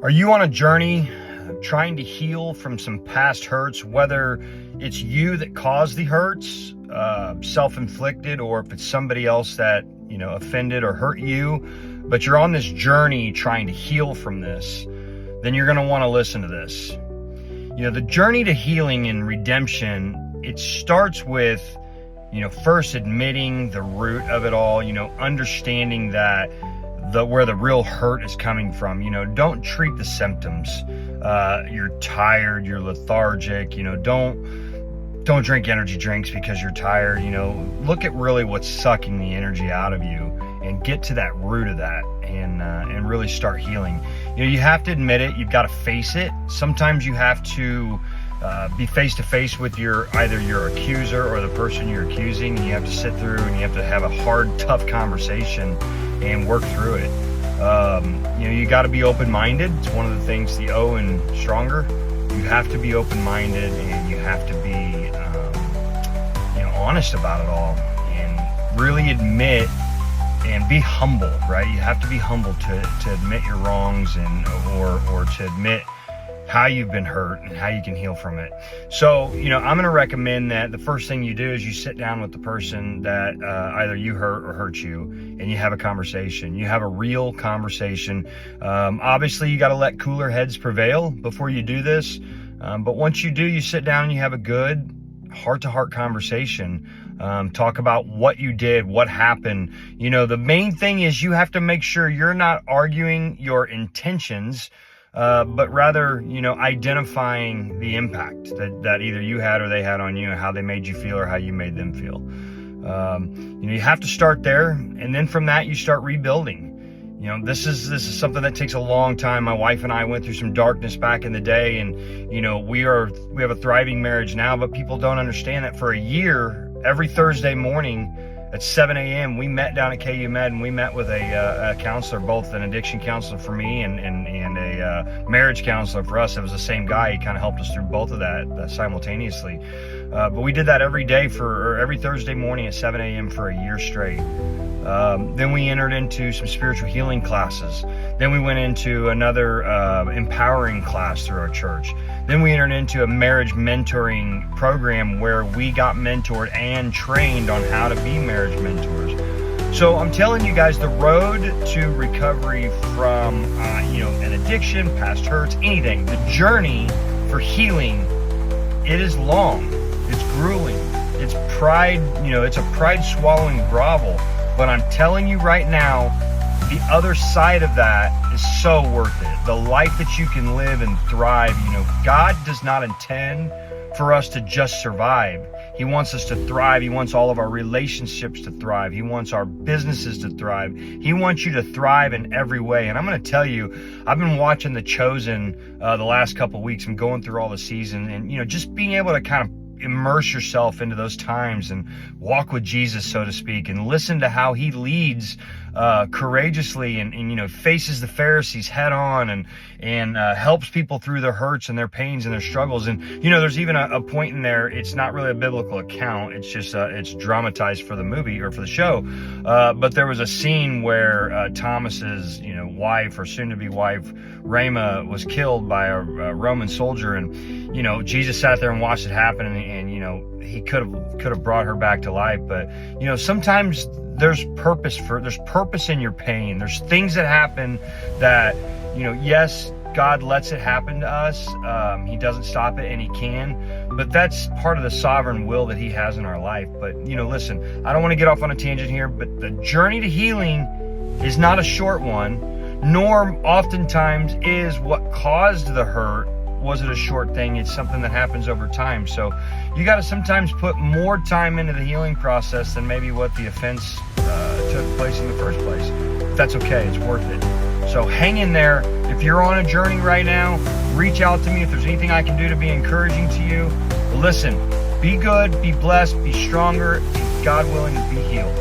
Are you on a journey trying to heal from some past hurts, whether it's you that caused the hurts, self-inflicted, or if it's somebody else that, offended or hurt you, but you're on this journey trying to heal from this, then you're going to want to listen to this. The journey to healing and redemption, it starts with, first admitting the root of it all, understanding that where the real hurt is coming from. Don't treat the symptoms. You're tired, you're lethargic, don't drink energy drinks because you're tired. Look at really what's sucking the energy out of you and get to that root of that and really start healing. You have to admit it. You've got to face it. Sometimes you have to be face to face with either your accuser or the person you're accusing, and you have to sit through and you have to have a hard, tough conversation and work through it. You got to be open-minded. It's one of the things, the O in stronger. You have to be open-minded, and you have to be honest about it all and really admit and be humble, right? You have to be humble to admit your wrongs or to admit how you've been hurt and how you can heal from it. So, I'm going to recommend that the first thing you do is you sit down with the person that either you hurt or hurt you, and you have a conversation. You have a real conversation. Obviously, you got to let cooler heads prevail before you do this. But once you do, you sit down and you have a good heart-to-heart conversation. Talk about what you did, what happened. The main thing is you have to make sure you're not arguing your intentions, but rather, identifying the impact that either you had or they had on you, how they made you feel or how you made them feel. You have to start there, and then from that you start rebuilding. This is something that takes a long time. My wife and I went through some darkness back in the day, and we have a thriving marriage now, but people don't understand that for a year, every Thursday morning at 7 a.m. we met down at KU Med, and we met with a counselor, both an addiction counselor for me and a marriage counselor for us. It was the same guy. He kind of helped us through both of that simultaneously. But we did that every Thursday morning at 7 a.m. for a year straight. Then we entered into some spiritual healing classes. Then we went into another empowering class through our church. Then we entered into a marriage mentoring program where we got mentored and trained on how to be marriage mentors. So I'm telling you guys, the road to recovery from an addiction, past hurts, anything, the journey for healing, it is long, it's grueling, it's pride, it's a pride swallowing grovel. But I'm telling you right now, the other side of that is so worth it. The life that you can live and thrive. God does not intend for us to just survive. He wants us to thrive. He wants all of our relationships to thrive. He wants our businesses to thrive. He wants you to thrive in every way. And I'm going to tell you, I've been watching The Chosen the last couple of weeks and going through all the season, and just being able to kind of immerse yourself into those times and walk with Jesus, so to speak, and listen to how he leads courageously and faces the Pharisees head on and helps people through their hurts and their pains and their struggles. And there's even a point in there, it's not really a biblical account, it's just it's dramatized for the movie or for the show, but there was a scene where Thomas's wife, or soon-to-be wife, Rama, was killed by a Roman soldier, and Jesus sat there and watched it happen, and he could have brought her back to life. But sometimes there's purpose in your pain. There's things that happen that yes, God lets it happen to us. He doesn't stop it, and he can, but that's part of the sovereign will that he has in our life. But listen, I don't want to get off on a tangent here, but the journey to healing is not a short one, nor oftentimes is what caused the hurt. Was it a short thing? It's something that happens over time. So you got to sometimes put more time into the healing process than maybe what the offense took place in the first place. If that's okay, it's worth it. So hang in there. If you're on a journey right now, reach out to me if there's anything I can do to be encouraging to you. Listen, be good, be blessed, be stronger, and God willing, be healed.